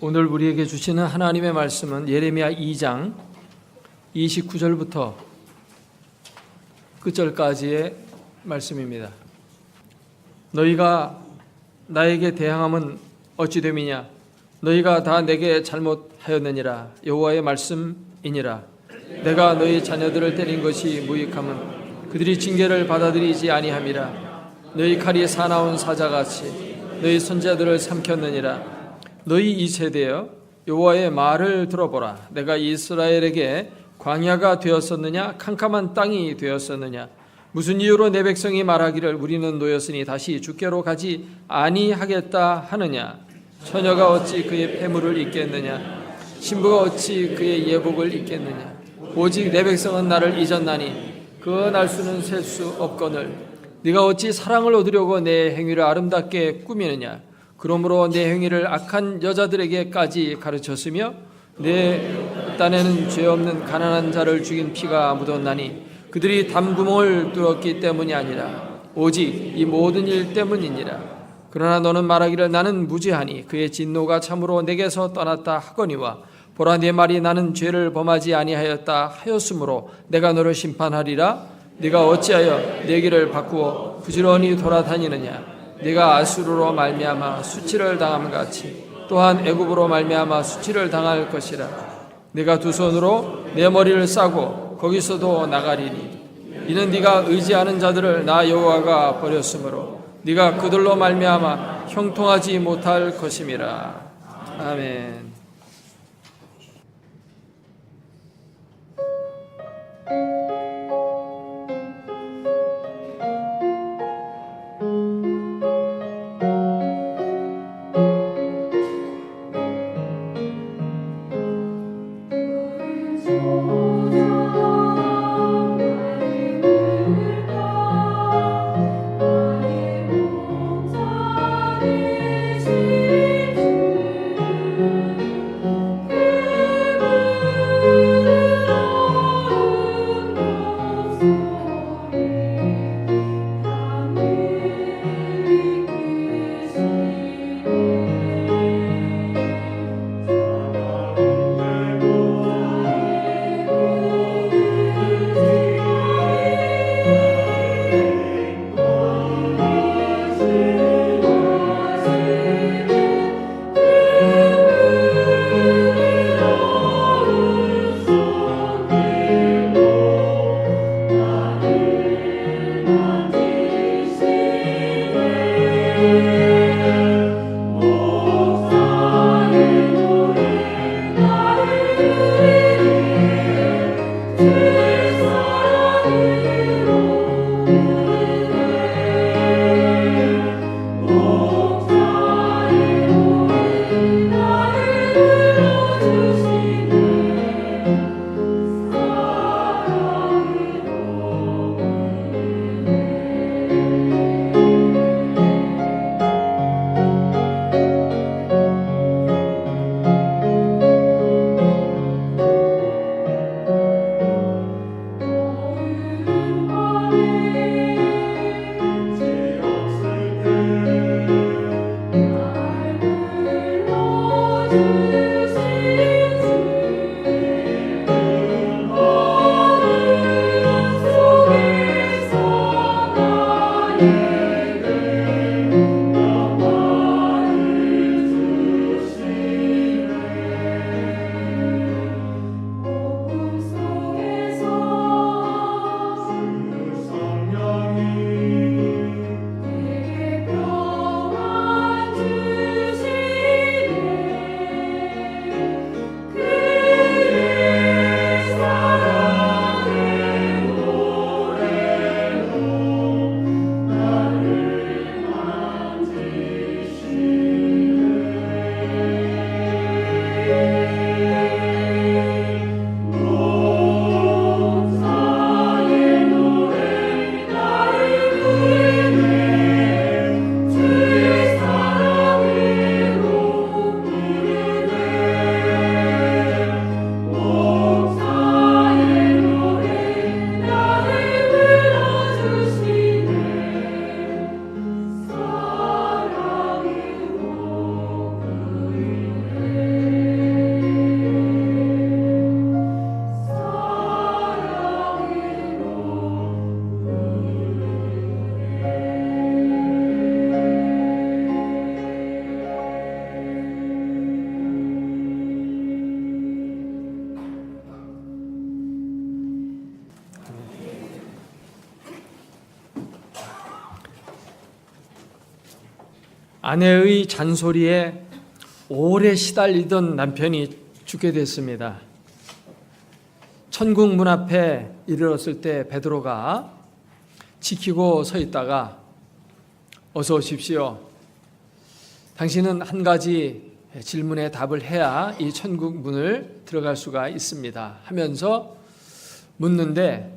오늘 우리에게 주시는 하나님의 말씀은 예레미야 2장 29절부터 끝절까지의 말씀입니다. 너희가 나에게 대항함은 어찌 됨이냐? 너희가 다 내게 잘못하였느니라. 여호와의 말씀이니라. 내가 너희 자녀들을 때린 것이 무익함은 그들이 징계를 받아들이지 아니함이라. 너희 칼이 사나운 사자같이 너희 손자들을 삼켰느니라. 너희 이 세대여, 여호와의 말을 들어보라. 내가 이스라엘에게 광야가 되었었느냐? 캄캄한 땅이 되었었느냐? 무슨 이유로 내 백성이 말하기를 우리는 노였으니 다시 주께로 가지 아니하겠다 하느냐? 처녀가 어찌 그의 폐물을 잊겠느냐? 신부가 어찌 그의 예복을 잊겠느냐? 오직 내 백성은 나를 잊었나니 그 날수는 셀 수 없거늘. 네가 어찌 사랑을 얻으려고 내 행위를 아름답게 꾸미느냐? 그러므로 내 행위를 악한 여자들에게까지 가르쳤으며 내 딴에는 죄 없는 가난한 자를 죽인 피가 묻었나니 그들이 담구멍을 뚫었기 때문이 아니라 오직 이 모든 일 때문이니라. 그러나 너는 말하기를 나는 무죄하니 그의 진노가 참으로 내게서 떠났다 하거니와 보라, 내 말이 나는 죄를 범하지 아니하였다 하였으므로 내가 너를 심판하리라. 네가 어찌하여 내 길을 바꾸어 부지런히 돌아다니느냐? 네가 아수르로 말미암아 수치를 당함같이 또한 애굽으로 말미암아 수치를 당할 것이라. 네가 두 손으로 내 머리를 싸고 거기서도 나가리니 이는 네가 의지하는 자들을 나 여호와가 버렸으므로 네가 그들로 말미암아 형통하지 못할 것임이라. 아멘. 아내의 잔소리에 오래 시달리던 남편이 죽게 됐습니다. 천국 문 앞에 이르렀을 때 베드로가 지키고 서 있다가 어서 오십시오. 당신은 한 가지 질문에 답을 해야 이 천국 문을 들어갈 수가 있습니다 하면서 묻는데,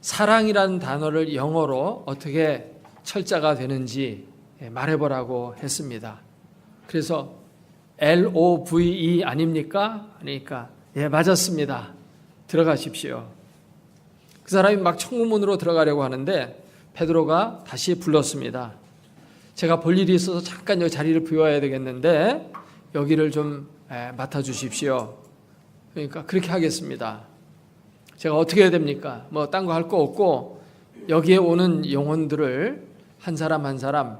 사랑이라는 단어를 영어로 어떻게 철자가 되는지 말해보라고 했습니다. 그래서 LOVE 아닙니까? 그러니까 예, 맞았습니다. 들어가십시오. 그 사람이 막 천국문으로 들어가려고 하는데 베드로가 다시 불렀습니다. 제가 볼 일이 있어서 잠깐 여기 자리를 비워야 되겠는데 여기를 좀 맡아주십시오. 그러니까 그렇게 하겠습니다. 제가 어떻게 해야 됩니까? 뭐 딴 거 할 거 없고 여기에 오는 영혼들을 한 사람 한 사람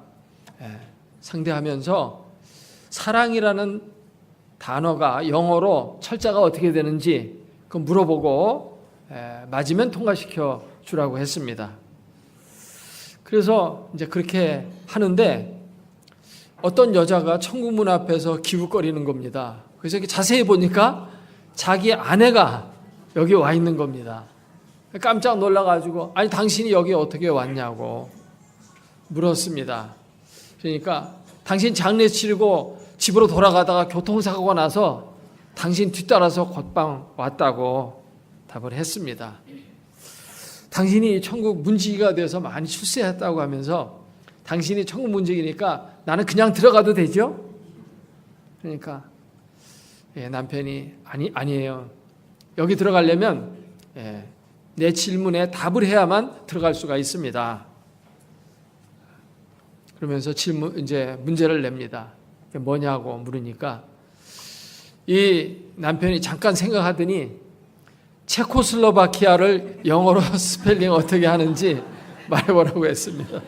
상대하면서 사랑이라는 단어가 영어로 철자가 어떻게 되는지 그 물어보고 맞으면 통과시켜 주라고 했습니다. 그래서 이제 그렇게 하는데 어떤 여자가 천국문 앞에서 기웃거리는 겁니다. 그래서 이렇게 자세히 보니까 자기 아내가 여기 와 있는 겁니다. 깜짝 놀라가지고 아니 당신이 여기 어떻게 왔냐고 물었습니다. 그러니까 당신 장례 치르고 집으로 돌아가다가 교통사고가 나서 당신 뒤따라서 곧방 왔다고 답을 했습니다. 당신이 천국 문지기가 돼서 많이 출세했다고 하면서 당신이 천국 문지기니까 나는 그냥 들어가도 되죠? 그러니까 남편이 아니에요. 여기 들어가려면 내 질문에 답을 해야만 들어갈 수가 있습니다. 그러면서 이제 문제를 냅니다. 뭐냐고 물으니까 이 남편이 잠깐 생각하더니 체코슬로바키아를 영어로 스펠링 어떻게 하는지 말해보라고 했습니다.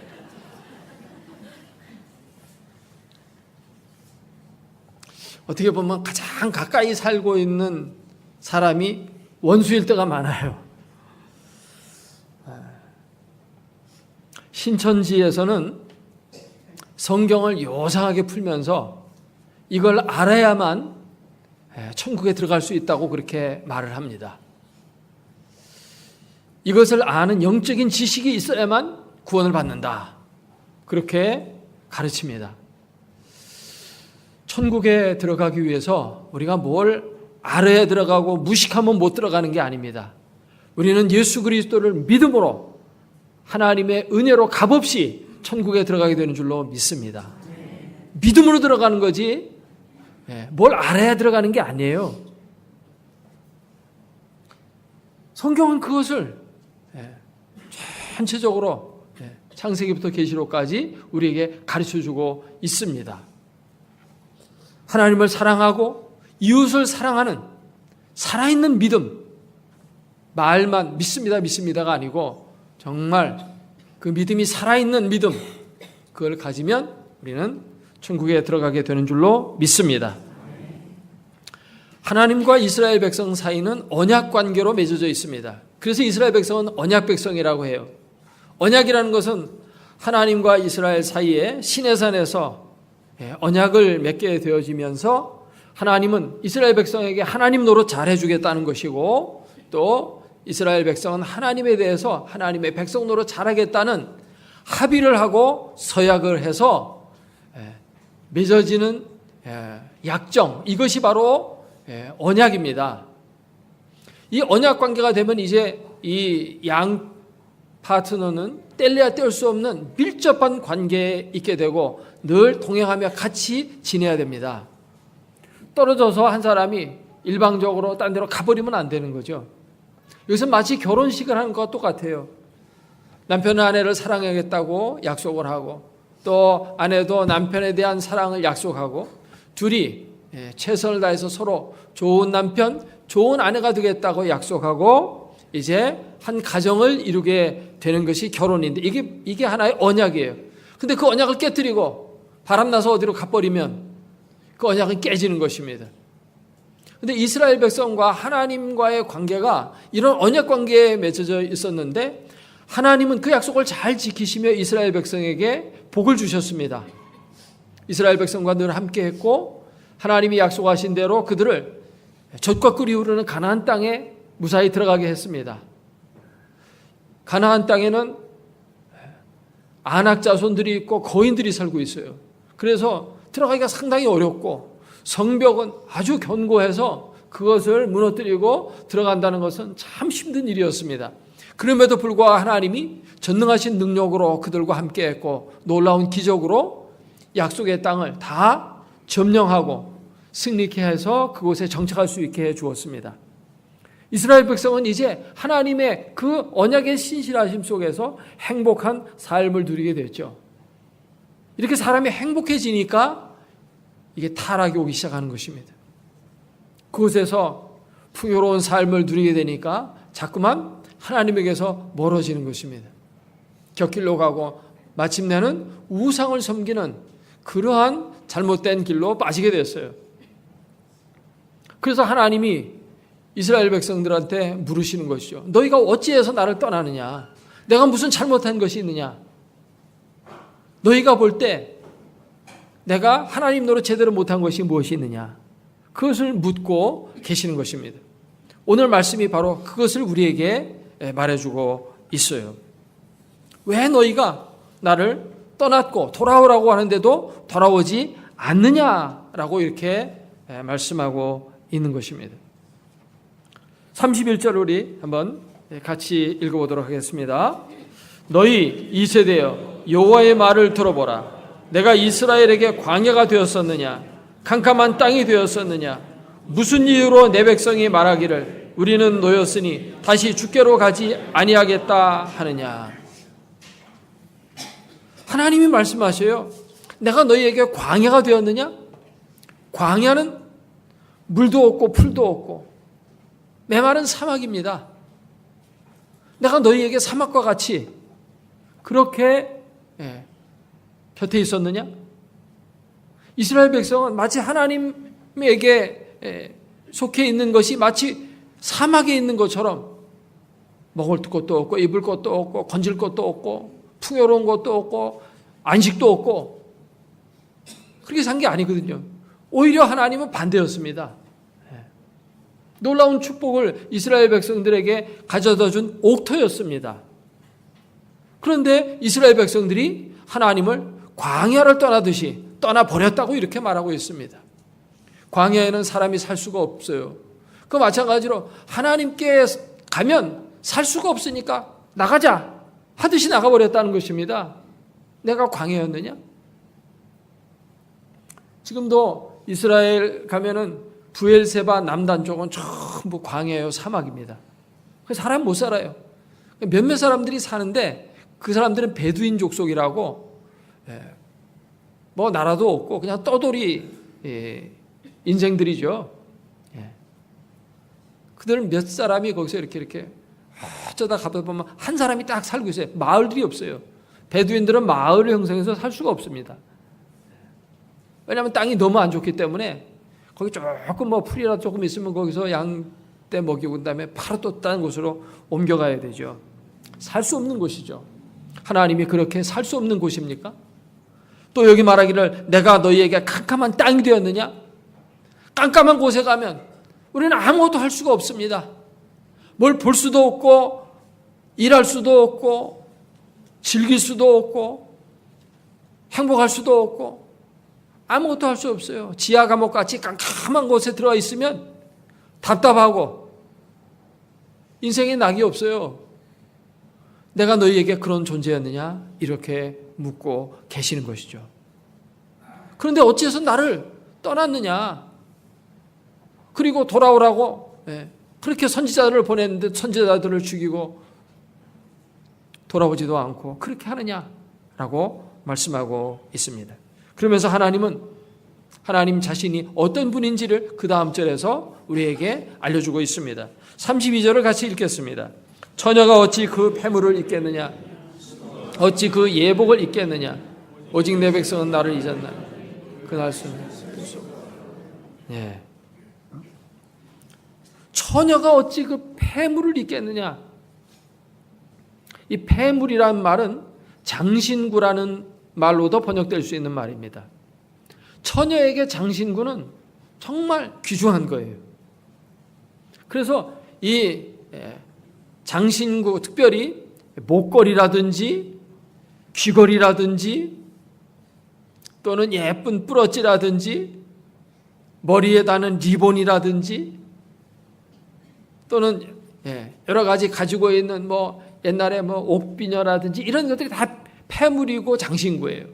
어떻게 보면 가장 가까이 살고 있는 사람이 원수일 때가 많아요. 신천지에서는 성경을 요상하게 풀면서 이걸 알아야만 천국에 들어갈 수 있다고 그렇게 말을 합니다. 이것을 아는 영적인 지식이 있어야만 구원을 받는다. 그렇게 가르칩니다. 천국에 들어가기 위해서 우리가 뭘 알아야 들어가고 무식하면 못 들어가는 게 아닙니다. 우리는 예수 그리스도를 믿음으로 하나님의 은혜로 값없이 천국에 들어가게 되는 줄로 믿습니다. 믿음으로 들어가는 거지 뭘 알아야 들어가는 게 아니에요. 성경은 그것을 전체적으로 창세기부터 계시록까지 우리에게 가르쳐주고 있습니다. 하나님을 사랑하고 이웃을 사랑하는 살아있는 믿음, 말만 믿습니다가 아니고 정말 그 믿음이 살아있는 믿음, 그걸 가지면 우리는 천국에 들어가게 되는 줄로 믿습니다. 하나님과 이스라엘 백성 사이는 언약 관계로 맺어져 있습니다. 그래서 이스라엘 백성은 언약 백성이라고 해요. 언약이라는 것은 하나님과 이스라엘 사이에 시내산에서 언약을 맺게 되어지면서 하나님은 이스라엘 백성에게 하나님 노릇 잘해주겠다는 것이고, 또 이스라엘 백성은 하나님에 대해서 하나님의 백성 노릇 잘하겠다는 합의를 하고 서약을 해서 맺어지는 약정, 이것이 바로 언약입니다. 이 언약 관계가 되면 이제 이 양 파트너는 뗄래야 뗄 수 없는 밀접한 관계에 있게 되고 늘 동행하며 같이 지내야 됩니다. 떨어져서 한 사람이 일방적으로 딴 데로 가버리면 안 되는 거죠. 여기서 마치 결혼식을 하는 것과 똑같아요. 남편은 아내를 사랑하겠다고 약속을 하고 또 아내도 남편에 대한 사랑을 약속하고 둘이 최선을 다해서 서로 좋은 남편, 좋은 아내가 되겠다고 약속하고 이제 한 가정을 이루게 되는 것이 결혼인데 이게 하나의 언약이에요. 근데 그 언약을 깨뜨리고 바람나서 어디로 가버리면 그 언약은 깨지는 것입니다. 근데 이스라엘 백성과 하나님과의 관계가 이런 언약 관계에 맺어져 있었는데 하나님은 그 약속을 잘 지키시며 이스라엘 백성에게 복을 주셨습니다. 이스라엘 백성과 늘 함께했고 하나님이 약속하신 대로 그들을 젖과 꿀이 흐르는 가나안 땅에 무사히 들어가게 했습니다. 가나안 땅에는 아낙 자손들이 있고 거인들이 살고 있어요. 그래서 들어가기가 상당히 어렵고 성벽은 아주 견고해서 그것을 무너뜨리고 들어간다는 것은 참 힘든 일이었습니다. 그럼에도 불구하고 하나님이 전능하신 능력으로 그들과 함께했고 놀라운 기적으로 약속의 땅을 다 점령하고 승리케 해서 그곳에 정착할 수 있게 해 주었습니다. 이스라엘 백성은 이제 하나님의 그 언약의 신실하심 속에서 행복한 삶을 누리게 됐죠. 이렇게 사람이 행복해지니까 이게 타락이 오기 시작하는 것입니다. 그곳에서 풍요로운 삶을 누리게 되니까 자꾸만 하나님에게서 멀어지는 것입니다. 곁길로 가고 마침내는 우상을 섬기는 그러한 잘못된 길로 빠지게 됐어요. 그래서 하나님이 이스라엘 백성들한테 물으시는 것이죠. 너희가 어찌해서 나를 떠나느냐? 내가 무슨 잘못한 것이 있느냐? 너희가 볼 때 내가 하나님 노릇 제대로 못한 것이 무엇이 있느냐? 그것을 묻고 계시는 것입니다. 오늘 말씀이 바로 그것을 우리에게 말해주고 있어요. 왜 너희가 나를 떠났고 돌아오라고 하는데도 돌아오지 않느냐라고 이렇게 말씀하고 있는 것입니다. 31절 우리 한번 같이 읽어보도록 하겠습니다. 너희 이 세대여 여호와의 말을 들어보라. 내가 이스라엘에게 광야가 되었었느냐? 캄캄한 땅이 되었었느냐? 무슨 이유로 내 백성이 말하기를 우리는 노였으니 다시 주께로 가지 아니하겠다 하느냐? 하나님이 말씀하셔요. 내가 너희에게 광야가 되었느냐? 광야는 물도 없고 풀도 없고 메마른 사막입니다. 내가 너희에게 사막과 같이 그렇게 곁에 있었느냐? 이스라엘 백성은 마치 하나님에게 속해 있는 것이 마치 사막에 있는 것처럼 먹을 것도 없고 입을 것도 없고 건질 것도 없고 풍요로운 것도 없고 안식도 없고 그렇게 산 게 아니거든요. 오히려 하나님은 반대였습니다. 놀라운 축복을 이스라엘 백성들에게 가져다 준 옥토였습니다. 그런데 이스라엘 백성들이 하나님을 광야를 떠나듯이 떠나버렸다고 이렇게 말하고 있습니다. 광야에는 사람이 살 수가 없어요. 그 마찬가지로 하나님께 가면 살 수가 없으니까 나가자 하듯이 나가버렸다는 것입니다. 내가 광야였느냐? 지금도 이스라엘 가면은 부엘세바 남단 쪽은 전부 광야예요. 사막입니다. 사람 못 살아요. 몇몇 사람들이 사는데 그 사람들은 베두인 족속이라고 뭐 나라도 없고 그냥 떠돌이 인생들이죠. 그들은 몇 사람이 거기서 이렇게 어쩌다 가다 보면 한 사람이 딱 살고 있어요. 마을들이 없어요. 베두인들은 마을을 형성해서 살 수가 없습니다. 왜냐하면 땅이 너무 안 좋기 때문에 거기 조금 뭐 풀이라도 조금 있으면 거기서 양떼 먹이고 그다음에 바로 또 다른 곳으로 옮겨가야 되죠. 살 수 없는 곳이죠. 하나님이 그렇게 살 수 없는 곳입니까? 또 여기 말하기를 내가 너희에게 캄캄한 땅이 되었느냐? 깜깜한 곳에 가면 우리는 아무것도 할 수가 없습니다. 뭘 볼 수도 없고 일할 수도 없고 즐길 수도 없고 행복할 수도 없고 아무것도 할 수 없어요. 지하 감옥 같이 깜깜한 곳에 들어가 있으면 답답하고 인생에 낙이 없어요. 내가 너희에게 그런 존재였느냐? 이렇게 묻고 계시는 것이죠. 그런데 어찌해서 나를 떠났느냐? 그리고 돌아오라고 그렇게 선지자들을 보냈는데 선지자들을 죽이고 돌아오지도 않고 그렇게 하느냐라고 말씀하고 있습니다. 그러면서 하나님 자신이 어떤 분인지를 그 다음 절에서 우리에게 알려주고 있습니다. 32절을 같이 읽겠습니다. 처녀가 어찌 그 폐물을 잊겠느냐? 어찌 그 예복을 잊겠느냐? 오직 내 백성은 나를 잊었나? 그 말씀. 예. 처녀가 어찌 그 폐물을 잊겠느냐? 이 폐물이라는 말은 장신구라는 말로도 번역될 수 있는 말입니다. 처녀에게 장신구는 정말 귀중한 거예요. 그래서 이 장신구, 특별히 목걸이라든지 귀걸이라든지 또는 예쁜 뿌러지라든지 머리에 다는 리본이라든지 또는 여러 가지 가지고 있는 옛날에 옥비녀라든지 이런 것들이 다 폐물이고 장신구예요.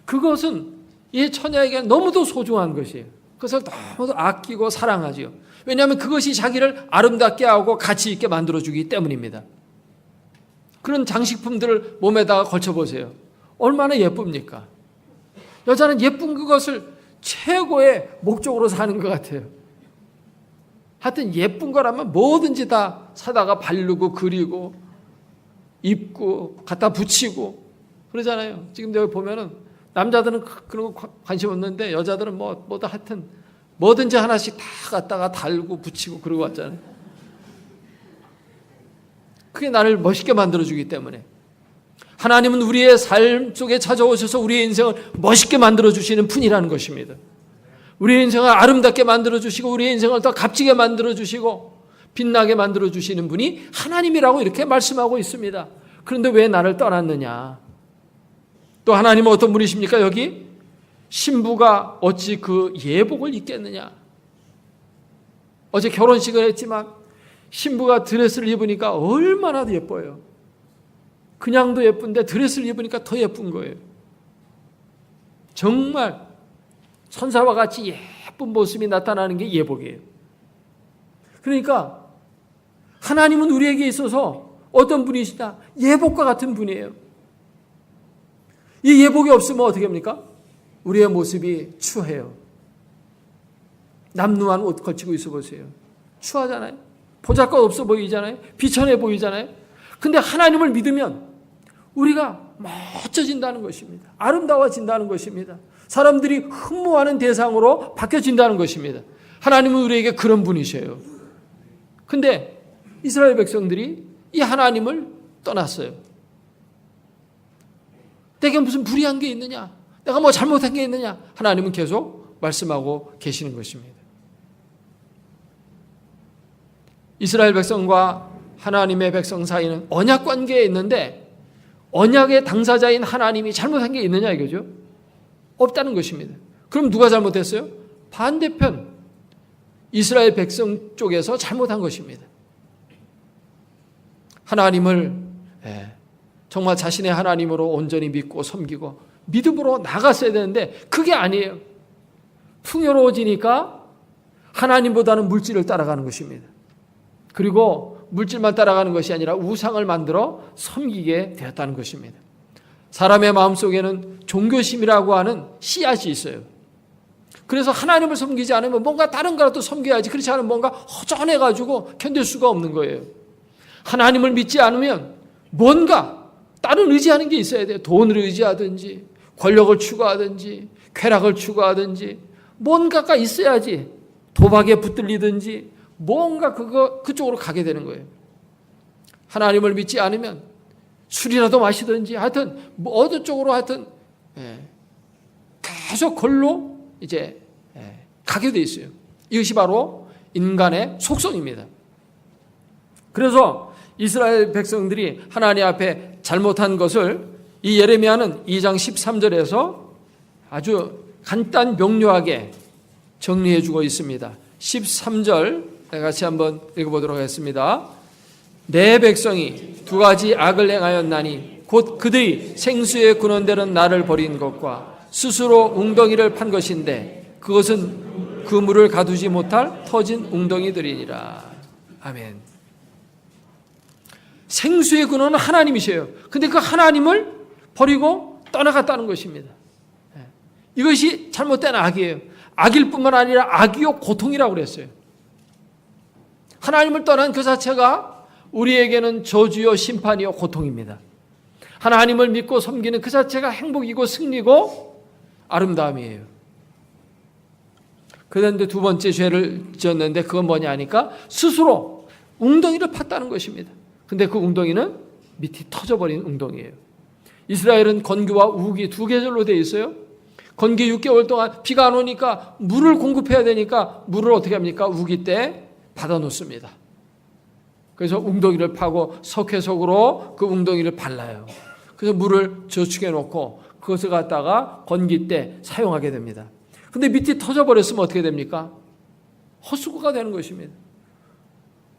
그것은 이 처녀에게 너무도 소중한 것이에요. 그것을 너무도 아끼고 사랑하지요. 왜냐하면 그것이 자기를 아름답게 하고 가치 있게 만들어주기 때문입니다. 그런 장식품들을 몸에다가 걸쳐보세요. 얼마나 예쁩니까? 여자는 예쁜 그것을 최고의 목적으로 사는 것 같아요. 하여튼 예쁜 거라면 뭐든지 다 사다가 바르고 그리고 입고 갖다 붙이고 그러잖아요. 지금 여기 보면은 남자들은 그런 거 관심 없는데 여자들은 뭐다 하여튼 뭐든지 하나씩 다 갖다가 달고 붙이고 그러고 왔잖아요. 그게 나를 멋있게 만들어주기 때문에 하나님은 우리의 삶 속에 찾아오셔서 우리의 인생을 멋있게 만들어주시는 분이라는 것입니다. 우리의 인생을 아름답게 만들어주시고 우리의 인생을 더 값지게 만들어주시고 빛나게 만들어주시는 분이 하나님이라고 이렇게 말씀하고 있습니다. 그런데 왜 나를 떠났느냐? 또 하나님은 어떤 분이십니까? 여기 신부가 어찌 그 예복을 입겠느냐? 어제 결혼식을 했지만 신부가 드레스를 입으니까 얼마나 예뻐요. 그냥도 예쁜데 드레스를 입으니까 더 예쁜 거예요. 정말 천사와 같이 예쁜 모습이 나타나는 게 예복이에요. 그러니까 하나님은 우리에게 있어서 어떤 분이시냐? 예복과 같은 분이에요. 이 예복이 없으면 어떻게 합니까? 우리의 모습이 추해요. 남루한 옷 걸치고 있어 보세요. 추하잖아요. 보잘것 없어 보이잖아요. 비천해 보이잖아요. 근데 하나님을 믿으면 우리가 멋져진다는 것입니다. 아름다워진다는 것입니다. 사람들이 흠모하는 대상으로 바뀌어진다는 것입니다. 하나님은 우리에게 그런 분이셔요. 근데 이스라엘 백성들이 이 하나님을 떠났어요. 내게 무슨 불의한 게 있느냐? 내가 뭐 잘못한 게 있느냐? 하나님은 계속 말씀하고 계시는 것입니다. 이스라엘 백성과 하나님의 백성 사이는 언약 관계에 있는데 언약의 당사자인 하나님이 잘못한 게 있느냐 이거죠? 없다는 것입니다. 그럼 누가 잘못했어요? 반대편 이스라엘 백성 쪽에서 잘못한 것입니다. 하나님을 정말 자신의 하나님으로 온전히 믿고 섬기고 믿음으로 나갔어야 되는데 그게 아니에요. 풍요로워지니까 하나님보다는 물질을 따라가는 것입니다. 그리고 물질만 따라가는 것이 아니라 우상을 만들어 섬기게 되었다는 것입니다. 사람의 마음속에는 종교심이라고 하는 씨앗이 있어요. 그래서 하나님을 섬기지 않으면 뭔가 다른 거라도 섬겨야지. 그렇지 않으면 뭔가 허전해가지고 견딜 수가 없는 거예요. 하나님을 믿지 않으면 뭔가 다른 의지하는 게 있어야 돼요. 돈을 의지하든지 권력을 추구하든지 쾌락을 추구하든지 뭔가가 있어야지. 도박에 붙들리든지 뭔가 그쪽으로 가게 되는 거예요. 하나님을 믿지 않으면 술이라도 마시든지 하여튼 어느 쪽으로 하여튼 계속 걸로 이제 가게 돼 있어요. 이것이 바로 인간의 속성입니다. 그래서 이스라엘 백성들이 하나님 앞에 잘못한 것을 이 예레미야는 2장 13절에서 아주 간단 명료하게 정리해 주고 있습니다. 13절 같이 한번 읽어보도록 하겠습니다. 내 백성이 두 가지 악을 행하였나니 곧 그들이 생수의 근원되는 나를 버린 것과 스스로 웅덩이를 판 것인데 그것은 그 물을 가두지 못할 터진 웅덩이들이니라. 아멘. 생수의 근원은 하나님이셔요. 근데 그 하나님을 버리고 떠나갔다는 것입니다. 이것이 잘못된 악이에요. 악일 뿐만 아니라 악이요 고통이라고 그랬어요. 하나님을 떠난 그 자체가 우리에게는 저주요 심판이요 고통입니다. 하나님을 믿고 섬기는 그 자체가 행복이고 승리고 아름다움이에요. 그런데 두 번째 죄를 지었는데 그건 뭐냐 하니까 스스로 웅덩이를 팠다는 것입니다. 근데 그 웅덩이는 밑이 터져버린 웅덩이에요. 이스라엘은 건기와 우기 두 계절로 되어 있어요. 건기 6개월 동안 비가 안 오니까 물을 공급해야 되니까 물을 어떻게 합니까? 우기 때 받아놓습니다. 그래서 웅덩이를 파고 석회석으로 그 웅덩이를 발라요. 그래서 물을 저축해 놓고 그것을 갖다가 건기 때 사용하게 됩니다. 근데 밑이 터져버렸으면 어떻게 됩니까? 헛수고가 되는 것입니다.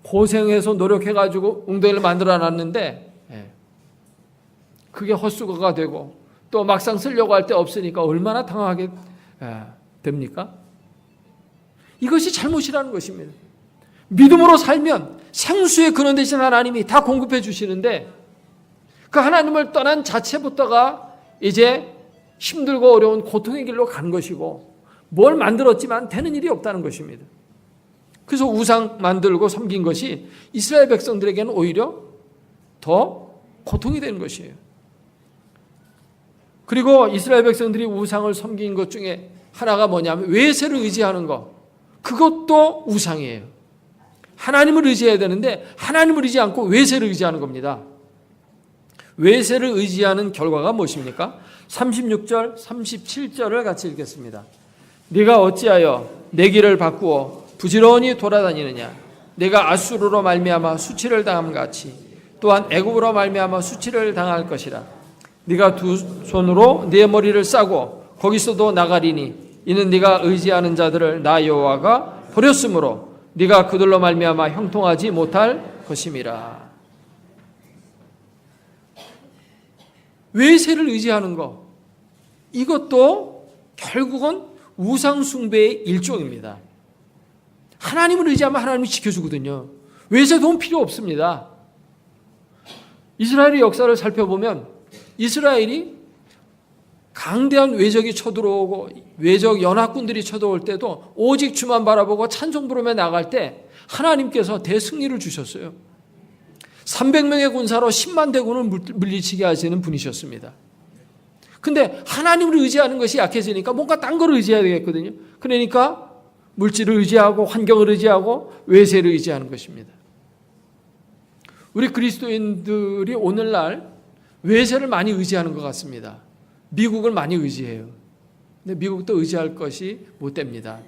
고생해서 노력해가지고 웅덩이를 만들어 놨는데 그게 헛수고가 되고 또 막상 쓰려고 할 때 없으니까 얼마나 당황하게 됩니까? 이것이 잘못이라는 것입니다. 믿음으로 살면 생수의 근원 되신 하나님이 다 공급해 주시는데 그 하나님을 떠난 자체부터가 이제 힘들고 어려운 고통의 길로 가는 것이고 뭘 만들었지만 되는 일이 없다는 것입니다. 그래서 우상 만들고 섬긴 것이 이스라엘 백성들에게는 오히려 더 고통이 되는 것이에요. 그리고 이스라엘 백성들이 우상을 섬긴 것 중에 하나가 뭐냐면 외세를 의지하는 것. 그것도 우상이에요. 하나님을 의지해야 되는데 하나님을 의지하지 않고 외세를 의지하는 겁니다. 외세를 의지하는 결과가 무엇입니까? 36절, 37절을 같이 읽겠습니다. 네가 어찌하여 내 길을 바꾸어 부지런히 돌아다니느냐? 네가 아수르로 말미암아 수치를 당함 같이 또한 애굽으로 말미암아 수치를 당할 것이라. 네가 두 손으로 네 머리를 싸고 거기서도 나가리니 이는 네가 의지하는 자들을 나 여호와가 버렸으므로 네가 그들로 말미암아 형통하지 못할 것임이라. 외세를 의지하는 것, 이것도 결국은 우상 숭배의 일종입니다. 하나님을 의지하면 하나님이 지켜주거든요. 외세 도움 필요 없습니다. 이스라엘의 역사를 살펴보면 이스라엘이 강대한 외적이 쳐들어오고 외적 연합군들이 쳐들어올 때도 오직 주만 바라보고 찬송 부르며 나갈 때 하나님께서 대승리를 주셨어요. 300명의 군사로 10만 대군을 물리치게 하시는 분이셨습니다. 근데 하나님을 의지하는 것이 약해지니까 뭔가 딴 걸 의지해야 되겠거든요. 그러니까 물질을 의지하고 환경을 의지하고 외세를 의지하는 것입니다. 우리 그리스도인들이 오늘날 외세를 많이 의지하는 것 같습니다. 미국을 많이 의지해요. 근데 미국도 의지할 것이 못 됩니다.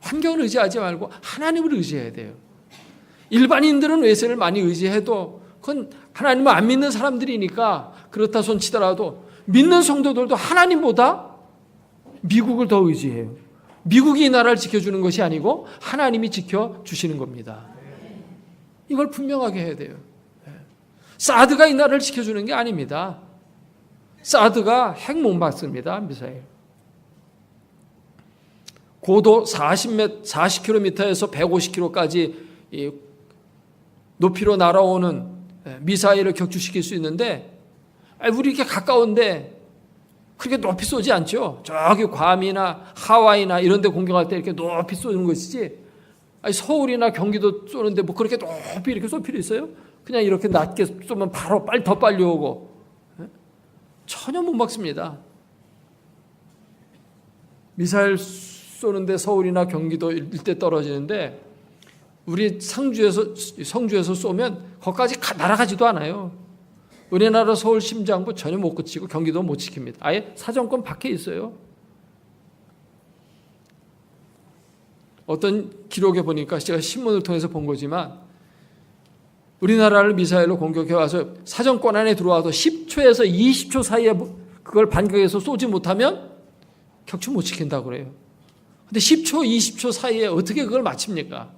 환경을 의지하지 말고 하나님을 의지해야 돼요. 일반인들은 외세를 많이 의지해도 그건 하나님을 안 믿는 사람들이니까 그렇다 손치더라도 믿는 성도들도 하나님보다 미국을 더 의지해요. 미국이 이 나라를 지켜주는 것이 아니고 하나님이 지켜주시는 겁니다. 이걸 분명하게 해야 돼요. 사드가 이 나라를 지켜주는 게 아닙니다. 사드가 핵 못 맞습니다. 미사일. 고도 40km에서 150km까지 높이로 날아오는 미사일을 격추시킬 수 있는데 우리 이렇게 가까운데 그렇게 높이 쏘지 않죠. 저기 괌이나 하와이나 이런 데 공격할 때 이렇게 높이 쏘는 것이지 서울이나 경기도 쏘는데 뭐 그렇게 높이 이렇게 쏠 필요 있어요? 그냥 이렇게 낮게 쏘면 바로 더 빨리 오고 전혀 못 막습니다. 미사일 쏘는데 서울이나 경기도 일대 떨어지는데 우리 성주에서 쏘면 거기까지 날아가지도 않아요. 우리나라 서울 심장부 전혀 못 그치고 경기도 못 지킵니다. 아예 사정권 밖에 있어요. 어떤 기록에 보니까 제가 신문을 통해서 본 거지만 우리나라를 미사일로 공격해 와서 사정권 안에 들어와서 10초에서 20초 사이에 그걸 반격해서 쏘지 못하면 격추 못 지킨다고 그래요. 근데 10초, 20초 사이에 어떻게 그걸 맞춥니까?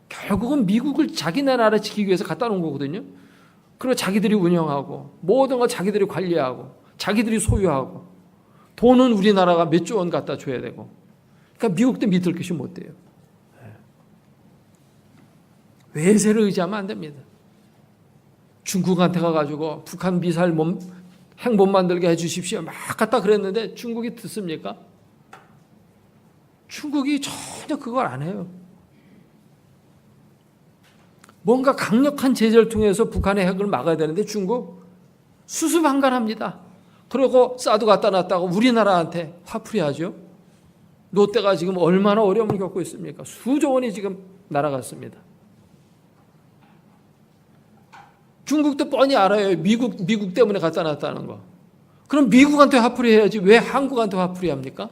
결국은 미국을 자기네 나라 지키기 위해서 갖다 놓은 거거든요. 그리고 자기들이 운영하고 모든 걸 자기들이 관리하고 자기들이 소유하고 돈은 우리나라가 몇 조 원 갖다 줘야 되고 그러니까 미국도 믿을 것이 못 돼요. 외세를 의지하면 안 됩니다. 중국한테 가가지고 북한 미사일 핵 못 만들게 해 주십시오 막 갖다 그랬는데 중국이 듣습니까? 중국이 전혀 그걸 안 해요. 뭔가 강력한 제재를 통해서 북한의 핵을 막아야 되는데 중국 수수방관합니다. 그리고 사드 갖다 놨다고 우리나라한테 화풀이하죠. 롯데가 지금 얼마나 어려움을 겪고 있습니까? 수조 원이 지금 날아갔습니다. 중국도 뻔히 알아요. 미국 때문에 갖다 놨다는 거. 그럼 미국한테 화풀이 해야지 왜 한국한테 화풀이 합니까?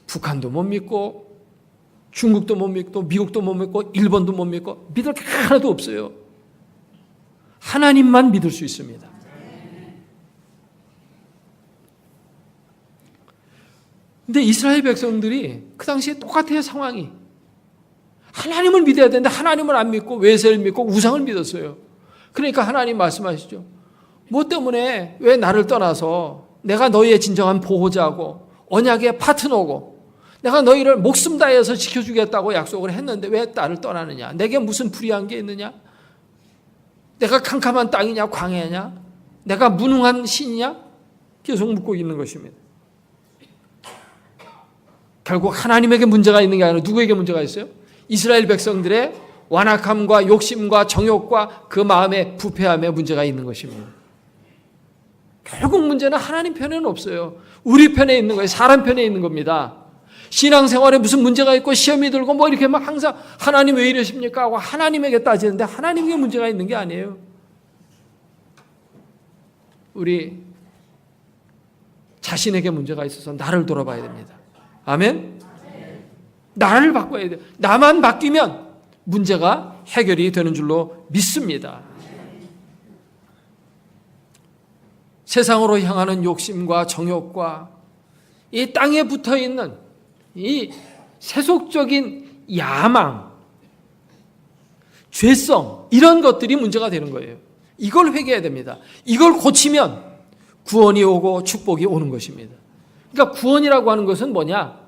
북한도 못 믿고 중국도 못 믿고 미국도 못 믿고 일본도 못 믿고 믿을 게 하나도 없어요. 하나님만 믿을 수 있습니다. 근데 이스라엘 백성들이 그 당시에 똑같아요, 상황이. 하나님을 믿어야 되는데 하나님을 안 믿고 외세를 믿고 우상을 믿었어요. 그러니까 하나님 말씀하시죠. 뭐 때문에 왜 나를 떠나서 내가 너희의 진정한 보호자고 언약의 파트너고 내가 너희를 목숨 다해서 지켜주겠다고 약속을 했는데 왜 나를 떠나느냐? 내게 무슨 불의한 게 있느냐? 내가 캄캄한 땅이냐 광야냐? 내가 무능한 신이냐? 계속 묻고 있는 것입니다. 결국 하나님에게 문제가 있는 게 아니라 누구에게 문제가 있어요? 이스라엘 백성들의 완악함과 욕심과 정욕과 그 마음의 부패함에 문제가 있는 것입니다. 결국 문제는 하나님 편에는 없어요. 우리 편에 있는 거예요. 사람 편에 있는 겁니다. 신앙생활에 무슨 문제가 있고 시험이 들고 뭐 이렇게 막 항상 하나님 왜 이러십니까 하고 하나님에게 따지는데 하나님에게 문제가 있는 게 아니에요. 우리 자신에게 문제가 있어서 나를 돌아봐야 됩니다. 아멘? 나를 바꿔야 돼요. 나만 바뀌면 문제가 해결이 되는 줄로 믿습니다. 세상으로 향하는 욕심과 정욕과 이 땅에 붙어있는 이 세속적인 야망, 죄성 이런 것들이 문제가 되는 거예요. 이걸 회개해야 됩니다. 이걸 고치면 구원이 오고 축복이 오는 것입니다. 그러니까 구원이라고 하는 것은 뭐냐?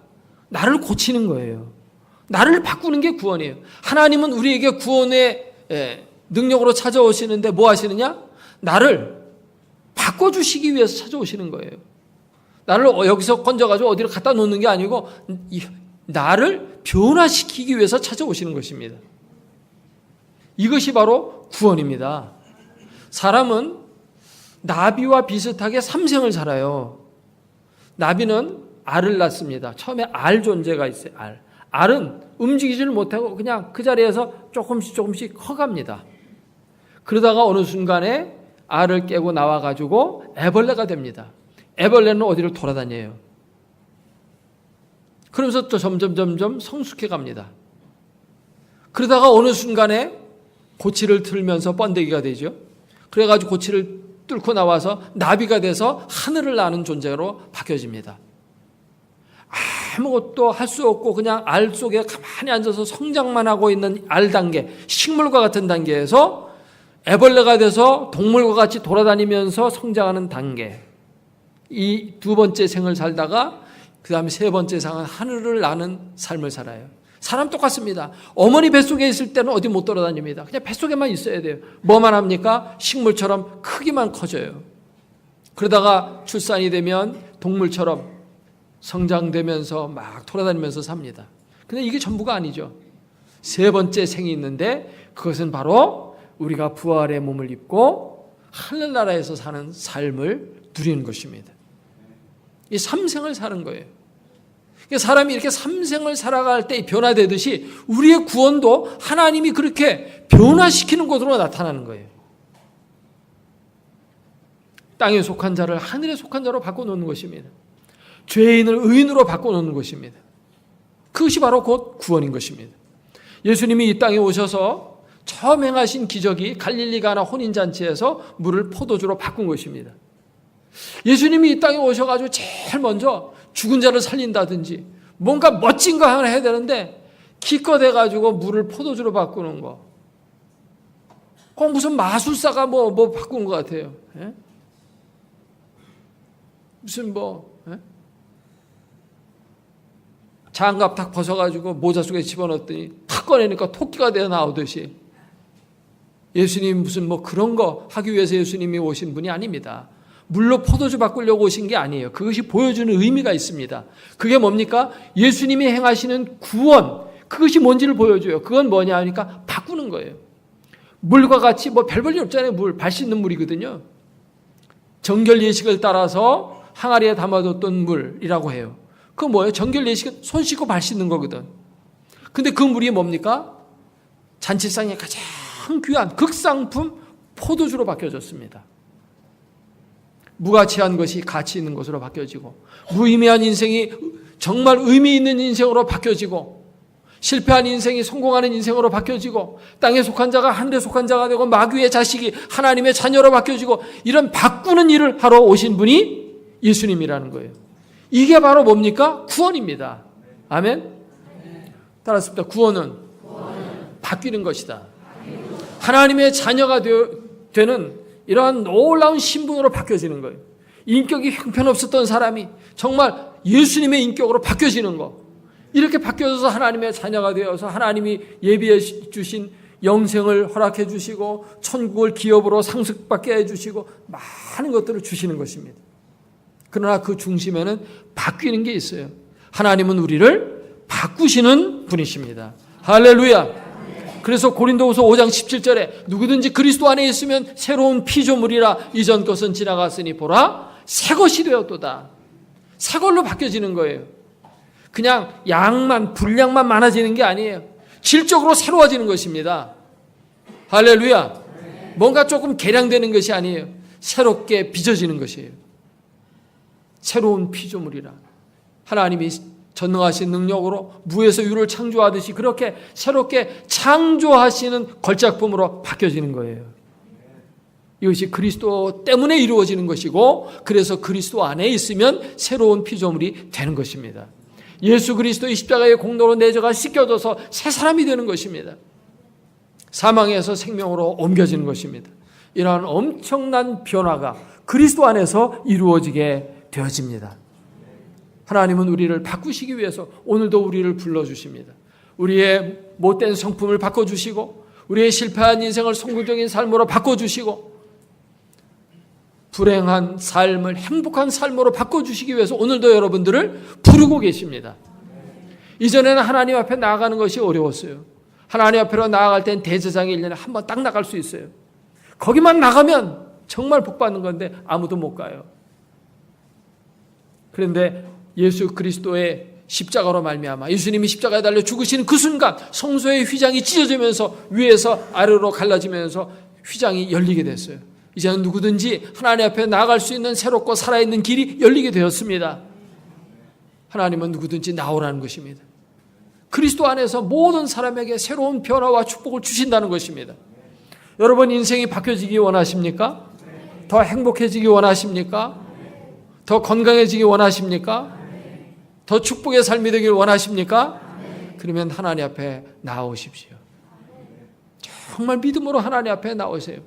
나를 고치는 거예요. 나를 바꾸는 게 구원이에요. 하나님은 우리에게 구원의 능력으로 찾아오시는데 뭐 하시느냐? 나를 바꿔주시기 위해서 찾아오시는 거예요. 나를 여기서 건져가지고 어디로 갖다 놓는 게 아니고 나를 변화시키기 위해서 찾아오시는 것입니다. 이것이 바로 구원입니다. 사람은 나비와 비슷하게 삼생을 살아요. 나비는 알을 낳습니다. 처음에 알 존재가 있어요. 알은 움직이지를 못하고 그냥 그 자리에서 조금씩 커갑니다. 그러다가 어느 순간에 알을 깨고 나와가지고 애벌레가 됩니다. 애벌레는 어디를 돌아다녀요. 그러면서 또 점점 성숙해 갑니다. 그러다가 어느 순간에 고치를 틀면서 번데기가 되죠. 그래가지고 고치를 뚫고 나와서 나비가 돼서 하늘을 나는 존재로 바뀌어집니다. 아무것도 할 수 없고 그냥 알 속에 가만히 앉아서 성장만 하고 있는 알 단계, 식물과 같은 단계에서 애벌레가 돼서 동물과 같이 돌아다니면서 성장하는 단계. 이 두 번째 생을 살다가 그 다음에 세 번째 생은 하늘을 나는 삶을 살아요. 사람 똑같습니다. 어머니 뱃속에 있을 때는 어디 못 돌아다닙니다. 그냥 뱃속에만 있어야 돼요. 뭐만 합니까? 식물처럼 크기만 커져요. 그러다가 출산이 되면 동물처럼 성장되면서 막 돌아다니면서 삽니다. 근데 이게 전부가 아니죠. 세 번째 생이 있는데 그것은 바로 우리가 부활의 몸을 입고 하늘나라에서 사는 삶을 누리는 것입니다. 이 삼생을 사는 거예요. 사람이 이렇게 삼생을 살아갈 때 변화되듯이 우리의 구원도 하나님이 그렇게 변화시키는 것으로 나타나는 거예요. 땅에 속한 자를 하늘에 속한 자로 바꿔놓는 것입니다. 죄인을 의인으로 바꿔놓는 것입니다. 그것이 바로 곧 구원인 것입니다. 예수님이 이 땅에 오셔서 처음 행하신 기적이 갈릴리 가나 혼인잔치에서 물을 포도주로 바꾼 것입니다. 예수님이 이 땅에 오셔가지고 제일 먼저 죽은 자를 살린다든지 뭔가 멋진 거 하나 해야 되는데 기껏 해가지고 물을 포도주로 바꾸는 거. 꼭 무슨 마술사가 뭐 바꾼 것 같아요. 예? 무슨 장갑 탁 벗어가지고 모자 속에 집어넣었더니 탁 꺼내니까 토끼가 되어 나오듯이 예수님 무슨 그런 거 하기 위해서 예수님이 오신 분이 아닙니다. 물로 포도주 바꾸려고 오신 게 아니에요. 그것이 보여주는 의미가 있습니다. 그게 뭡니까? 예수님이 행하시는 구원, 그것이 뭔지를 보여줘요. 그건 뭐냐 하니까 바꾸는 거예요. 물과 같이 별 볼 일 없잖아요. 발 씻는 물이거든요. 정결 예식을 따라서 항아리에 담아뒀던 물이라고 해요. 그건 뭐예요? 정결 예식은 손 씻고 발 씻는 거거든. 근데 그 물이 뭡니까? 잔치상에 가장 귀한 극상품 포도주로 바뀌어졌습니다. 무가치한 것이 가치 있는 것으로 바뀌어지고, 무의미한 인생이 정말 의미 있는 인생으로 바뀌어지고, 실패한 인생이 성공하는 인생으로 바뀌어지고, 땅에 속한 자가 하늘에 속한 자가 되고, 마귀의 자식이 하나님의 자녀로 바뀌어지고, 이런 바꾸는 일을 하러 오신 분이 예수님이라는 거예요. 이게 바로 뭡니까? 구원입니다. 아멘? 따라습니다. 구원은 바뀌는 것이다. 하나님의 자녀가 되는 이러한 놀라운 신분으로 바뀌어지는 거예요. 인격이 형편없었던 사람이 정말 예수님의 인격으로 바뀌어지는 거. 이렇게 바뀌어져서 하나님의 자녀가 되어서 하나님이 예비해 주신 영생을 허락해 주시고 천국을 기업으로 상속받게 해 주시고 많은 것들을 주시는 것입니다. 그러나 그 중심에는 바뀌는 게 있어요. 하나님은 우리를 바꾸시는 분이십니다. 할렐루야. 그래서 고린도후서 5장 17절에 누구든지 그리스도 안에 있으면 새로운 피조물이라 이전 것은 지나갔으니 보라 새 것이 되었도다. 새 걸로 바뀌어지는 거예요. 그냥 양만 분량만 많아지는 게 아니에요. 질적으로 새로워지는 것입니다. 할렐루야. 뭔가 조금 개량되는 것이 아니에요. 새롭게 빚어지는 것이에요. 새로운 피조물이라. 하나님이 전능하신 능력으로 무에서 유를 창조하듯이 그렇게 새롭게 창조하시는 걸작품으로 바뀌어지는 거예요. 이것이 그리스도 때문에 이루어지는 것이고, 그래서 그리스도 안에 있으면 새로운 피조물이 되는 것입니다. 예수 그리스도의 십자가의 공로로 내 죄가 씻겨져서 새 사람이 되는 것입니다. 사망에서 생명으로 옮겨지는 것입니다. 이러한 엄청난 변화가 그리스도 안에서 이루어지게 되어집니다. 하나님은 우리를 바꾸시기 위해서 오늘도 우리를 불러주십니다. 우리의 못된 성품을 바꿔주시고, 우리의 실패한 인생을 성공적인 삶으로 바꿔주시고, 불행한 삶을 행복한 삶으로 바꿔주시기 위해서 오늘도 여러분들을 부르고 계십니다. 이전에는 하나님 앞에 나아가는 것이 어려웠어요. 하나님 앞으로 나아갈 땐 대제사장이 1년에 한 번 딱 나갈 수 있어요. 거기만 나가면 정말 복 받는 건데 아무도 못 가요. 그런데 예수 그리스도의 십자가로 말미암아 예수님이 십자가에 달려 죽으시는 그 순간 성소의 휘장이 찢어지면서 위에서 아래로 갈라지면서 휘장이 열리게 됐어요. 이제는 누구든지 하나님 앞에 나아갈 수 있는 새롭고 살아있는 길이 열리게 되었습니다. 하나님은 누구든지 나오라는 것입니다. 그리스도 안에서 모든 사람에게 새로운 변화와 축복을 주신다는 것입니다. 여러분 인생이 바뀌어지기 원하십니까? 더 행복해지기 원하십니까? 더 건강해지기 원하십니까? 더 축복의 삶이 되길 원하십니까? 그러면 하나님 앞에 나오십시오. 정말 믿음으로 하나님 앞에 나오세요.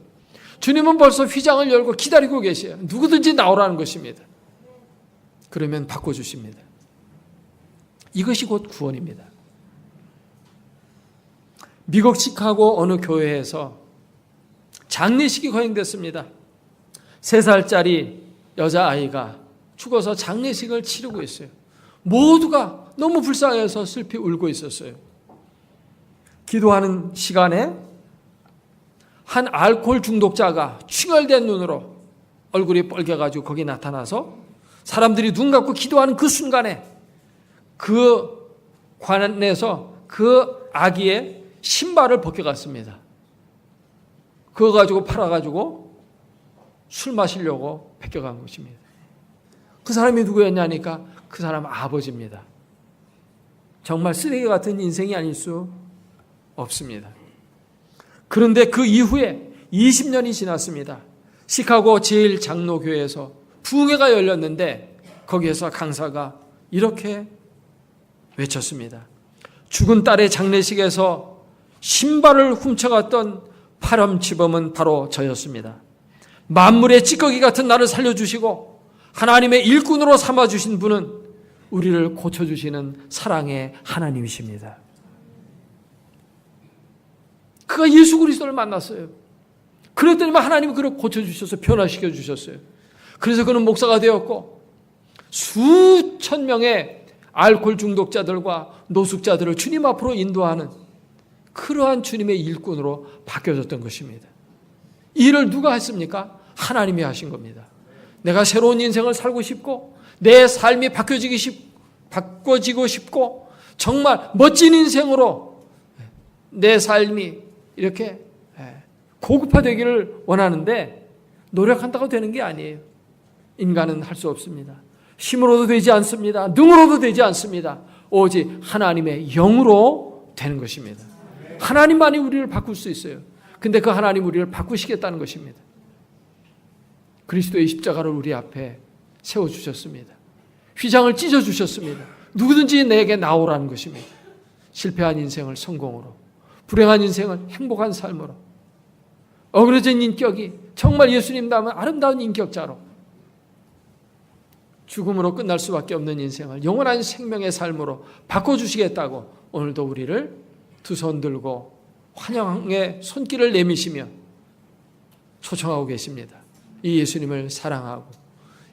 주님은 벌써 휘장을 열고 기다리고 계세요. 누구든지 나오라는 것입니다. 그러면 바꿔주십니다. 이것이 곧 구원입니다. 미국 시카고 어느 교회에서 장례식이 거행됐습니다. 3살짜리 여자아이가 죽어서 장례식을 치르고 있어요. 모두가 너무 불쌍해서 슬피 울고 있었어요. 기도하는 시간에 한 알코올 중독자가 충혈된 눈으로 얼굴이 빨개가지고 거기 나타나서 사람들이 눈 감고 기도하는 그 순간에 그 관에서 그 아기의 신발을 벗겨갔습니다. 그거 가지고 팔아가지고 술 마시려고 벗겨간 것입니다. 그 사람이 누구였냐니까 그 사람 아버지입니다. 정말 쓰레기 같은 인생이 아닐 수 없습니다. 그런데 그 이후에 20년이 지났습니다. 시카고 제1장로교회에서 부흥회가 열렸는데 거기에서 강사가 이렇게 외쳤습니다. 죽은 딸의 장례식에서 신발을 훔쳐갔던 파렴치범은 바로 저였습니다. 만물의 찌꺼기 같은 나를 살려주시고 하나님의 일꾼으로 삼아주신 분은 우리를 고쳐주시는 사랑의 하나님이십니다. 그가 예수 그리스도를 만났어요. 그랬더니 하나님이 그를 고쳐주셔서 변화시켜 주셨어요. 그래서 그는 목사가 되었고 수천 명의 알코올 중독자들과 노숙자들을 주님 앞으로 인도하는 그러한 주님의 일꾼으로 바뀌어졌던 것입니다. 이 일을 누가 했습니까? 하나님이 하신 겁니다. 내가 새로운 인생을 살고 싶고 내 삶이 바꿔지고 싶고 정말 멋진 인생으로 내 삶이 이렇게 고급화되기를 원하는데 노력한다고 되는 게 아니에요. 인간은 할 수 없습니다. 힘으로도 되지 않습니다. 능으로도 되지 않습니다. 오직 하나님의 영으로 되는 것입니다. 하나님만이 우리를 바꿀 수 있어요. 근데 그 하나님 우리를 바꾸시겠다는 것입니다. 그리스도의 십자가를 우리 앞에 세워주셨습니다. 휘장을 찢어주셨습니다. 누구든지 내게 나오라는 것입니다. 실패한 인생을 성공으로, 불행한 인생을 행복한 삶으로, 어그러진 인격이 정말 예수님 닮은 아름다운 인격자로, 죽음으로 끝날 수밖에 없는 인생을 영원한 생명의 삶으로 바꿔주시겠다고 오늘도 우리를 두 손 들고 환영의 손길을 내미시며 초청하고 계십니다. 이 예수님을 사랑하고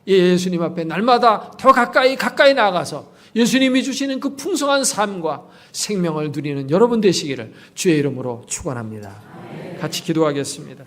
이 예수님 앞에 날마다 더 가까이 나아가서 예수님이 주시는 그 풍성한 삶과 생명을 누리는 여러분 되시기를 주의 이름으로 축원합니다. 같이 기도하겠습니다.